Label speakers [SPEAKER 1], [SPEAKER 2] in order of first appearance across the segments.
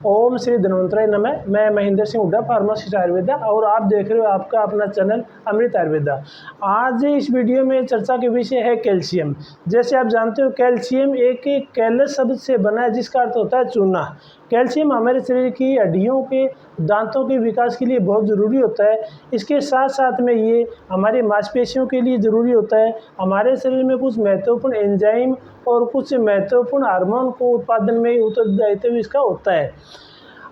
[SPEAKER 1] ओम श्री धन्वंतराय नमः। मैं महेंद्र सिंह हुड्डा, फार्मासिस्ट आयुर्वेदा, और आप देख रहे हो आपका अपना चैनल अमृत आयुर्वेदा। आज इस वीडियो में चर्चा के विषय है कैल्शियम। जैसे आप जानते हो, कैल्शियम एक कैलस शब्द से बना है, जिसका अर्थ होता है चूना। कैल्शियम हमारे शरीर की हड्डियों के, दांतों के विकास के लिए बहुत ज़रूरी होता है। इसके साथ साथ में ये हमारी मांसपेशियों के लिए ज़रूरी होता है। हमारे शरीर में कुछ महत्वपूर्ण एंजाइम और कुछ महत्वपूर्ण हार्मोन को उत्पादन में उत्तरदायित्व इसका होता है।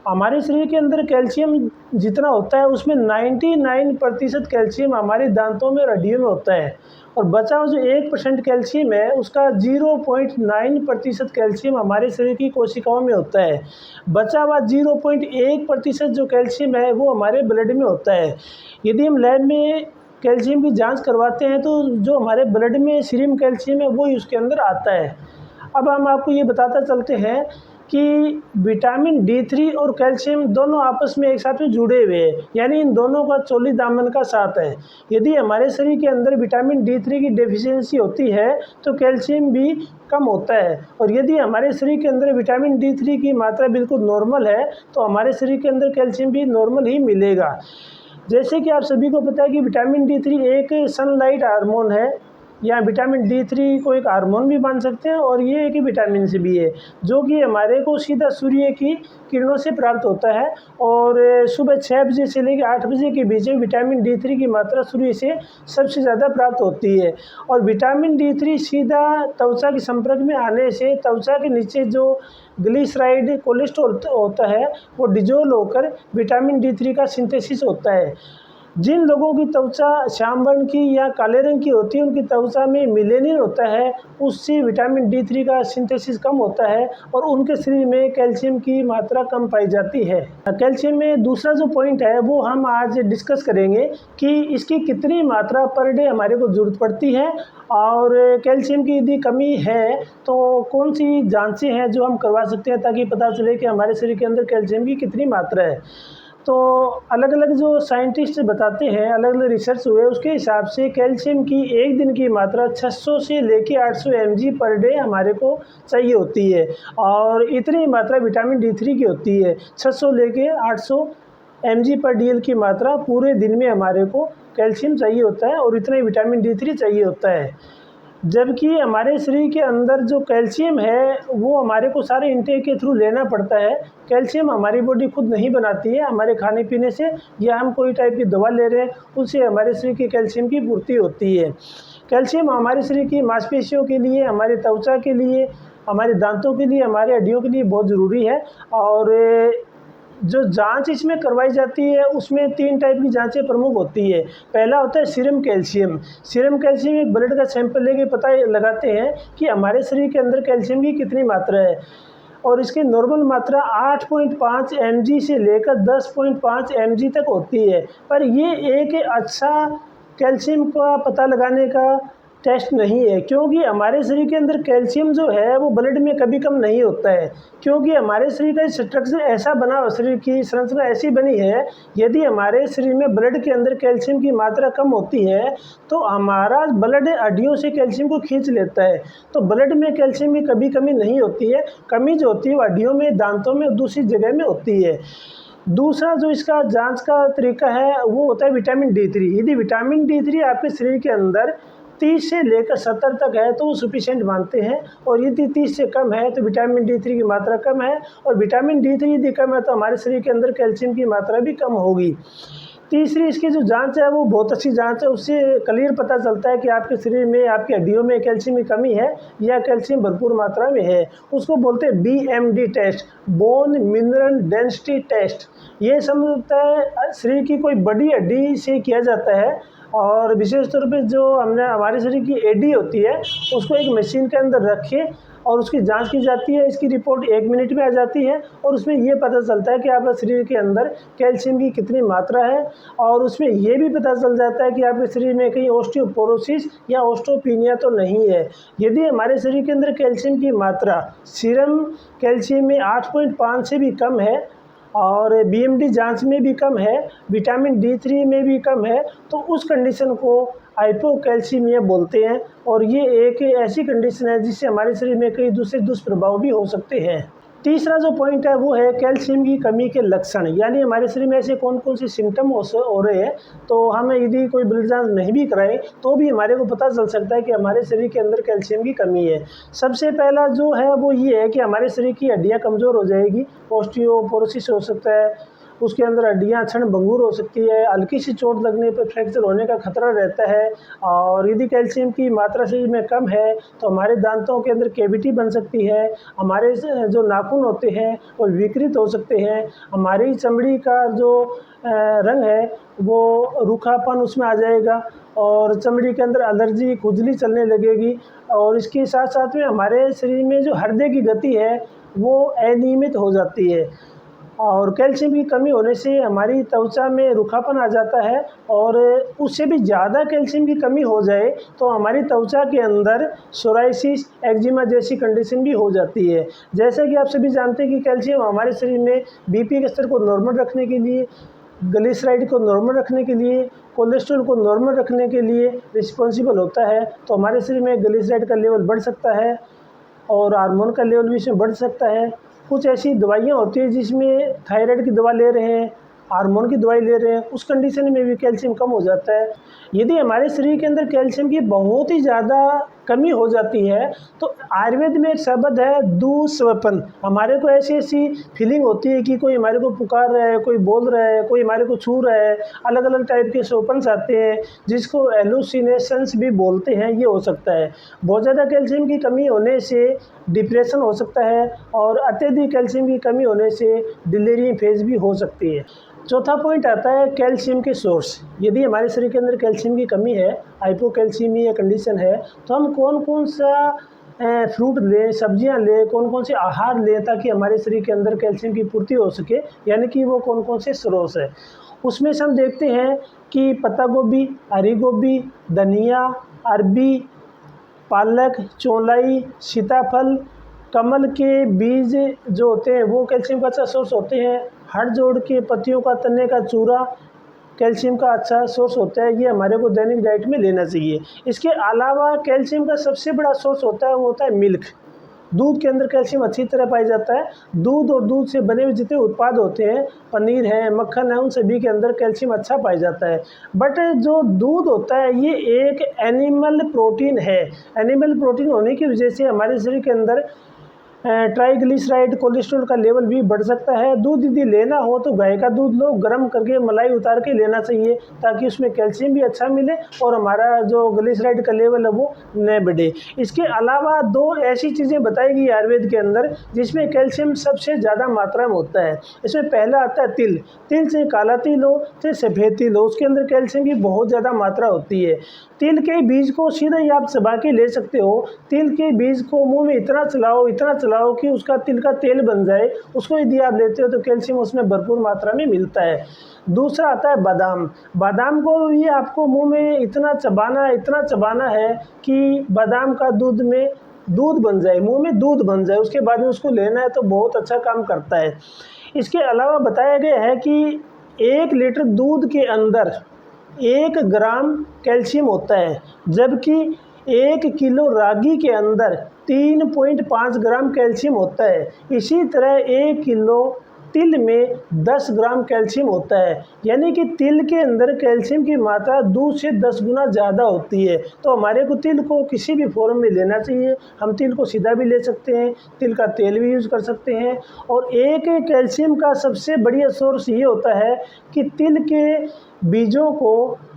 [SPEAKER 1] हमारे शरीर के अंदर कैल्शियम जितना होता है, उसमें 99% कैल्शियम हमारे दांतों में और हड्डियों में होता है, और बचा हुआ जो 1% कैल्शियम है, उसका 0.9% कैल्शियम हमारे शरीर की कोशिकाओं में होता है। बचा हुआ 0.1% जो कैल्शियम है, वो हमारे ब्लड में होता है। यदि हम लैब में कैल्शियम की जांच करवाते हैं, तो जो हमारे ब्लड में सीरम कैल्शियम है, वो उसके अंदर आता है। अब हम आपको ये बताता चलते हैं कि विटामिन D3 और कैल्शियम दोनों आपस में एक साथ में जुड़े हुए हैं, यानी इन दोनों का चोली दामन का साथ है। यदि हमारे शरीर के अंदर विटामिन D3 की डेफिशिएंसी होती है, तो कैल्शियम भी कम होता है, और यदि हमारे शरीर के अंदर विटामिन D3 की मात्रा बिल्कुल नॉर्मल है, तो हमारे शरीर के अंदर कैल्शियम भी नॉर्मल ही मिलेगा। जैसे कि आप सभी को पता है कि विटामिन D3 एक सनलाइट हार्मोन है, या विटामिन D3 को एक हार्मोन भी मान सकते हैं, और ये एक विटामिन से भी है, जो कि हमारे को सीधा सूर्य की किरणों से प्राप्त होता है। और सुबह 6 बजे से लेकर 8 बजे के बीच में विटामिन D3 की मात्रा सूर्य से सबसे ज़्यादा प्राप्त होती है। और विटामिन D3 सीधा त्वचा के संपर्क में आने से त्वचा के नीचे जो ग्लिसराइड कोलेस्ट्रॉल होता है, वो डिजोल्व होकर विटामिन D3 का सिंथेसिस होता है। जिन लोगों की त्वचा श्याम वर्ण की या काले रंग की होती है, उनकी त्वचा में मिलेनिन होता है, उससे विटामिन D3 का सिंथेसिस कम होता है, और उनके शरीर में कैल्शियम की मात्रा कम पाई जाती है। कैल्शियम में दूसरा जो पॉइंट है, वो हम आज डिस्कस करेंगे कि इसकी कितनी मात्रा पर डे हमारे को ज़रूरत पड़ती है, और कैल्शियम की यदि कमी है तो कौन सी जाँचें हैं जो हम करवा सकते हैं, ताकि पता चले कि हमारे शरीर के अंदर कैल्शियम की कितनी मात्रा है। तो अलग अलग जो साइंटिस्ट बताते हैं, अलग अलग रिसर्च हुए, उसके हिसाब से कैल्शियम की एक दिन की मात्रा 600 से लेके 800 mg पर डे हमारे को चाहिए होती है, और इतनी मात्रा विटामिन D3 की होती है। 600 लेके 800 mg पर DL की मात्रा पूरे दिन में हमारे को कैल्शियम चाहिए होता है, और इतना ही विटामिन D3 चाहिए होता है। जबकि हमारे शरीर के अंदर जो कैल्शियम है, वो हमारे को सारे इंटेक के थ्रू लेना पड़ता है। कैल्शियम हमारी बॉडी खुद नहीं बनाती है, हमारे खाने पीने से या हम कोई टाइप की दवा ले रहे हैं, उससे हमारे शरीर की कैल्शियम की पूर्ति होती है। कैल्शियम हमारे शरीर की मांसपेशियों के लिए, हमारी त्वचा के लिए, हमारे दांतों के लिए, हमारे हड्डियों के लिए बहुत ज़रूरी है। और जो जांच इसमें करवाई जाती है, उसमें 3 टाइप की जांचें प्रमुख होती है। पहला होता है सीरम कैल्शियम। सीरम कैल्शियम एक ब्लड का सैंपल लेके पता लगाते हैं कि हमारे शरीर के अंदर कैल्शियम की कितनी मात्रा है, और इसकी नॉर्मल मात्रा 8.5 mg से लेकर 10.5 mg तक होती है। पर ये एक अच्छा कैल्शियम का पता लगाने का टेस्ट नहीं है, क्योंकि हमारे शरीर के अंदर कैल्शियम जो है, वो ब्लड में कभी कम नहीं होता है, क्योंकि हमारे शरीर का स्ट्रक्चर ऐसा बना, शरीर की संरचना ऐसी बनी है, यदि हमारे शरीर में ब्लड के अंदर कैल्शियम की मात्रा कम होती है, तो हमारा ब्लड हड्डियों से कैल्शियम को खींच लेता है। तो ब्लड में कैल्शियम की कभी कमी नहीं होती है। कमी जो होती है वो हड्डियों में, दांतों में, दूसरी जगह में होती है। दूसरा जो इसका जांच का तरीका है, वो होता है विटामिन D3। यदि विटामिन D3 आपके शरीर के अंदर 30 से लेकर 70 तक है, तो वो सफिशिएंट मानते हैं, और यदि 30 से कम है तो विटामिन D3 की मात्रा कम है, और विटामिन D3 यदि कम है तो हमारे शरीर के अंदर कैल्शियम की मात्रा भी कम होगी। तीसरी इसकी जो जांच है, वो बहुत अच्छी जांच है। उससे क्लियर पता चलता है कि आपके शरीर में, आपकी हड्डियों में कैल्शियम की कमी है या कैल्शियम भरपूर मात्रा में है। उसको बोलते हैं BMD test, bone mineral density test. ये समझता है शरीर की कोई बड़ी हड्डी से किया जाता है, और विशेष तौर पे जो हमारे शरीर की एडी होती है, उसको एक मशीन के अंदर रखे और उसकी जांच की जाती है। इसकी रिपोर्ट 1 मिनट में आ जाती है, और उसमें ये पता चलता है कि आपके शरीर के अंदर कैल्शियम की कितनी मात्रा है, और उसमें ये भी पता चल जाता है कि आपके शरीर में कहीं ऑस्टियोपोरोसिस या ऑस्टियोपीनिया तो नहीं है। यदि हमारे शरीर के अंदर कैल्शियम की मात्रा सीरम कैल्शियम में 8.5 से भी कम है, और BMD जांच में भी कम है, विटामिन D3 में भी कम है, तो उस कंडीशन को हाइपोकैल्सीमिया बोलते हैं। और ये एक ऐसी कंडीशन है जिससे हमारे शरीर में कई दूसरे दुष्प्रभाव भी हो सकते हैं। तीसरा जो पॉइंट है वो है कैल्शियम की कमी के लक्षण, यानी हमारे शरीर में ऐसे कौन कौन से सिम्टम हो रहे हैं, तो हमें यदि कोई ब्लड जांच नहीं भी कराए तो भी हमारे को पता चल सकता है कि हमारे शरीर के अंदर कैल्शियम की कमी है। सबसे पहला जो है वो ये है कि हमारे शरीर की हड्डियाँ कमज़ोर हो जाएगी, ऑस्टियोपोरोसिस हो सकता है, उसके अंदर हड्डियाँ क्षण भंगुर हो सकती है, हल्की सी चोट लगने पर फ्रैक्चर होने का खतरा रहता है। और यदि कैल्शियम की मात्रा शरीर में कम है तो हमारे दांतों के अंदर कैविटी बन सकती है, हमारे जो नाखून होते हैं वो विकृत हो सकते हैं, हमारी चमड़ी का जो रंग है वो रूखापन उसमें आ जाएगा और चमड़ी के अंदर एलर्जी खुजली चलने लगेगी। और इसके साथ साथ में हमारे शरीर में जो हृदय की गति है वो अनियमित हो जाती है। और कैल्शियम की कमी होने से हमारी त्वचा में रूखापन आ जाता है, और उससे भी ज़्यादा कैल्शियम की कमी हो जाए तो हमारी त्वचा के अंदर सोराइसिस, एक्जिमा जैसी कंडीशन भी हो जाती है। जैसे कि आप सभी जानते हैं कि कैल्शियम हमारे शरीर में बीपी के स्तर को नॉर्मल रखने के लिए, ग्लिसराइड को नॉर्मल रखने के लिए, कोलेस्ट्रॉल को नॉर्मल रखने के लिए रिस्पॉन्सिबल होता है। तो हमारे शरीर में ग्लिसराइड का लेवल बढ़ सकता है और हार्मोन का लेवल भी इसमें बढ़ सकता है। कुछ ऐसी दवाइयाँ होती हैं जिसमें थायराइड की दवा ले रहे हैं, हार्मोन की दवाई ले रहे हैं, उस कंडीशन में भी कैल्शियम कम हो जाता है। यदि हमारे शरीर के अंदर कैल्शियम की बहुत ही ज़्यादा कमी हो जाती है तो आयुर्वेद में एक शब्द है दुःस्वप्न। हमारे को ऐसी ऐसी फीलिंग होती है कि कोई हमारे को पुकार रहा है, कोई बोल रहा है, कोई हमारे को छू रहा है, अलग अलग टाइप के स्वप्न आते हैं जिसको एलुसिनेशंस भी बोलते हैं, ये हो सकता है। बहुत ज़्यादा कैल्शियम की कमी होने से डिप्रेशन हो सकता है और अत्यधिक कैल्शियम की कमी होने से डिलीरियम फेज भी हो सकती है। चौथा पॉइंट आता है कैल्शियम के सोर्स। यदि हमारे शरीर के अंदर कैल्शियम की कमी है, हाइपोकैल्सीमिया कंडीशन है, तो हम कौन कौन सा फ्रूट लें, सब्जियां लें, कौन कौन से आहार लें ताकि हमारे शरीर के अंदर कैल्शियम की पूर्ति हो सके, यानी कि वो कौन कौन से स्रोत है। उसमें से हम देखते हैं कि पत्ता गोभी, हरी गोभी, धनिया, अरबी, पालक, चौलाई, सीताफल, कमल के बीज जो होते हैं वो कैल्शियम का अच्छा सोर्स होते हैं। हर जोड़ के पत्तियों का तने का चूरा कैल्शियम का अच्छा सोर्स होता है, ये हमारे को दैनिक डाइट में लेना चाहिए। इसके अलावा कैल्शियम का सबसे बड़ा सोर्स होता है वो होता है मिल्क। दूध के अंदर कैल्शियम अच्छी तरह पाया जाता है। दूध और दूध से बने हुए जितने उत्पाद होते हैं, पनीर है, मक्खन है, उन सभी के अंदर कैल्शियम अच्छा पाया जाता है। बट जो दूध होता है ये एक एनिमल प्रोटीन है। एनिमल प्रोटीन होने की वजह से हमारे शरीर के अंदर ट्राइग्लिसराइड, कोलेस्ट्रॉल का लेवल भी बढ़ सकता है। दूध यदि लेना हो तो गाय का दूध लो, गर्म करके मलाई उतार के लेना चाहिए ताकि उसमें कैल्शियम भी अच्छा मिले और हमारा जो ग्लिसराइड का लेवल है वो न बढ़े। इसके अलावा दो ऐसी चीज़ें बताई गई आयुर्वेद के अंदर जिसमें कैल्शियम सबसे ज़्यादा मात्रा में होता है। इसमें पहला आता है तिल। तिल से काला तिल हो चाहे सफ़ेद तिल हो, उसके अंदर कैल्शियम की बहुत ज़्यादा मात्रा होती है। तिल के बीज को सीधा ही आप चबा के ले सकते हो। तिल के बीज को मुंह में इतना चलाओ कि उसका तिल का तेल बन जाए। उसको यदि आप लेते हो तो कैल्शियम उसमें भरपूर मात्रा में मिलता है। दूसरा आता है बादाम। बादाम को ये आपको मुंह में इतना चबाना है कि बादाम का दूध में दूध बन जाए, मुंह में दूध बन जाए, उसके बाद में उसको लेना है तो बहुत अच्छा काम करता है। इसके अलावा बताया गया है कि 1 लीटर दूध के अंदर 1 ग्राम कैल्शियम होता है, जबकि 1 किलो रागी के अंदर 3.5 ग्राम कैल्शियम होता है। इसी तरह 1 किलो तिल में 10 ग्राम कैल्शियम होता है, यानी कि तिल के अंदर कैल्शियम की मात्रा दूध से 10 गुना ज़्यादा होती है। तो हमारे को तिल को किसी भी फॉर्म में लेना चाहिए। हम तिल को सीधा भी ले सकते हैं, तिल का तेल भी यूज़ कर सकते हैं। और एक कैल्शियम का सबसे बढ़िया सोर्स ये होता है कि तिल के बीजों को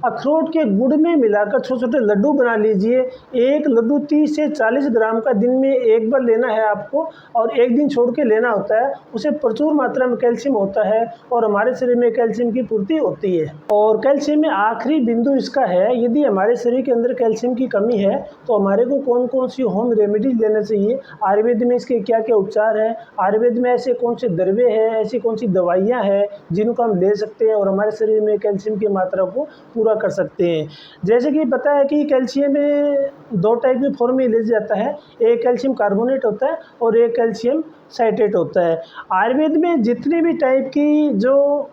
[SPEAKER 1] अखरोट के गुड़ में मिलाकर छोटे छोटे लड्डू बना लीजिए। 1 लड्डू 30 से 40 ग्राम का दिन में एक बार लेना है आपको, और 1 दिन छोड़ के लेना होता है। उसे प्रचुर मात्रा में कैल्शियम होता है और हमारे शरीर में कैल्शियम की पूर्ति होती है। और कैल्शियम में आखिरी बिंदु इसका है, यदि हमारे शरीर के अंदर कैल्शियम की कमी है तो हमारे को कौन कौन सी होम रेमेडीज लेना चाहिए, आयुर्वेद में इसके क्या क्या उपचार है, आयुर्वेद में ऐसे कौन से द्रव्य है, ऐसी कौन सी दवाइयाँ हैं जिनको हम ले सकते हैं और हमारे शरीर में कैल्शियम की मात्रा को पूरा कर सकते हैं। जैसे कि पता है कि कैल्शियम में 2 टाइप के फॉर्म में लिया जाता है, एक कैल्शियम कार्बोनेट होता है और एक कैल्शियम साइट्रेट होता है। आयुर्वेद में जितने भी टाइप की जो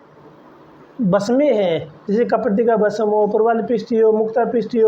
[SPEAKER 1] बसमें हैं, जैसे कपर्दिका भस्म हो, प्रवाल पिष्टी हो,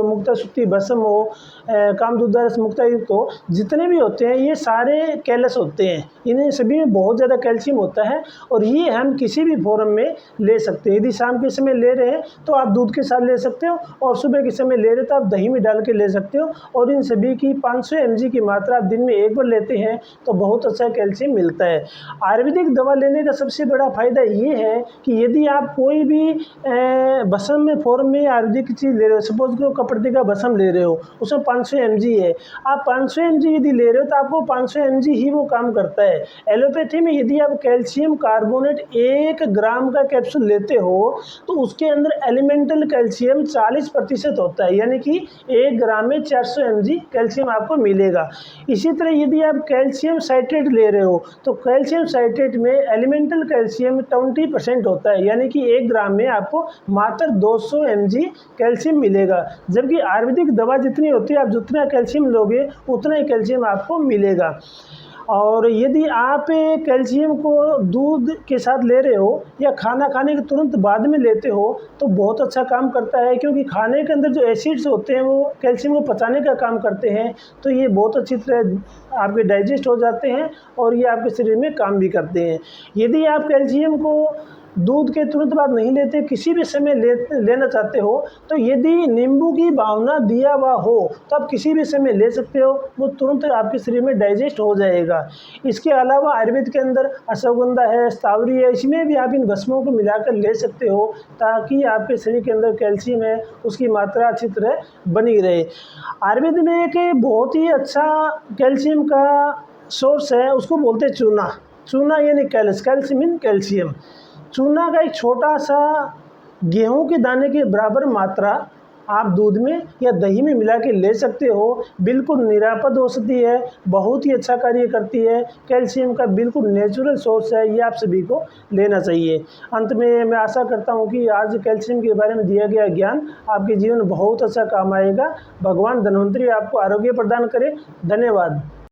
[SPEAKER 1] मुक्ता सुक्ति भस्म हो, कामदूधा रस मुक्ता युक्त हो, जितने भी होते हैं ये सारे कैलस होते हैं। इन्हें सभी में बहुत ज़्यादा कैल्शियम होता है और ये हम किसी भी फॉर्म में ले सकते हैं। यदि शाम के समय ले रहे हैं तो आप दूध के साथ ले सकते हो, और सुबह के समय ले रहे हो तो आप दही में डाल के ले सकते हो। और इन सभी की 500 mg की मात्रा आप दिन में एक बार लेते हैं तो बहुत अच्छा कैल्शियम मिलता है। आयुर्वेदिक दवा लेने का सबसे बड़ा फ़ायदा ये है कि यदि आप कोई भी भस्म में फॉर्म में आयुर्वेदिक चीज़ ले रहे हो, सपोज करो कपर्दिका भस्म ले रहे हो, उसमें 500 mg है, आप 500 mg यदि ले रहे हो तो आपको 500 mg ही वो काम करता है। एलोपैथी में यदि आप कैल्शियम कार्बोनेट 1 ग्राम का कैप्सूल लेते हो तो उसके अंदर एलिमेंटल कैल्शियम 40% होता है, यानी कि 1 ग्राम में 400 mg कैल्शियम आपको मिलेगा। इसी तरह यदि आप कैल्शियम साइट्रेट ले रहे हो तो कैल्शियम साइट्रेट में एलिमेंटल कैल्शियम 20% होता है, यानी कि 1 ग्राम में आपको मात्र 200 mg कैल्शियम मिलेगा। जबकि आयुर्वेदिक दवा जितनी होती है आप जितना कैल्शियम लोगे उतना ही कैल्शियम आपको मिलेगा। और यदि आप कैल्शियम को दूध के साथ ले रहे हो या खाना खाने के तुरंत बाद में लेते हो तो बहुत अच्छा काम करता है, क्योंकि खाने के अंदर जो एसिड्स होते हैं वो कैल्शियम को पचाने का काम करते हैं, तो ये बहुत अच्छी तरह आपके डाइजेस्ट हो जाते हैं और ये आपके शरीर में काम भी करते हैं। यदि आप कैल्शियम को दूध के तुरंत बाद नहीं लेते, किसी भी समय लेना चाहते हो तो यदि नींबू की भावना दिया हुआ हो तो आप किसी भी समय ले सकते हो, वो तुरंत आपके शरीर में डाइजेस्ट हो जाएगा। इसके अलावा आयुर्वेद के अंदर अश्वगंधा है, स्तावरी है, इसमें भी आप इन भस्मों को मिलाकर ले सकते हो ताकि आपके शरीर के अंदर कैल्शियम है उसकी मात्रा अच्छी तरह बनी रहे। आयुर्वेद में एक बहुत ही अच्छा कैल्शियम का सोर्स है, उसको बोलते हैं चूना। चूना यानी कैल्शियम इन कैल्शियम। चूना का एक छोटा सा गेहूं के दाने के बराबर मात्रा आप दूध में या दही में मिला के ले सकते हो। बिल्कुल निरापद औषधि है, बहुत ही अच्छा कार्य करती है, कैल्शियम का बिल्कुल नेचुरल सोर्स है, ये आप सभी को लेना चाहिए। अंत में मैं आशा करता हूँ कि आज कैल्शियम के बारे में दिया गया ज्ञान आपके जीवन में बहुत अच्छा काम आएगा। भगवान धन्वंतरी आपको आरोग्य प्रदान करे। धन्यवाद।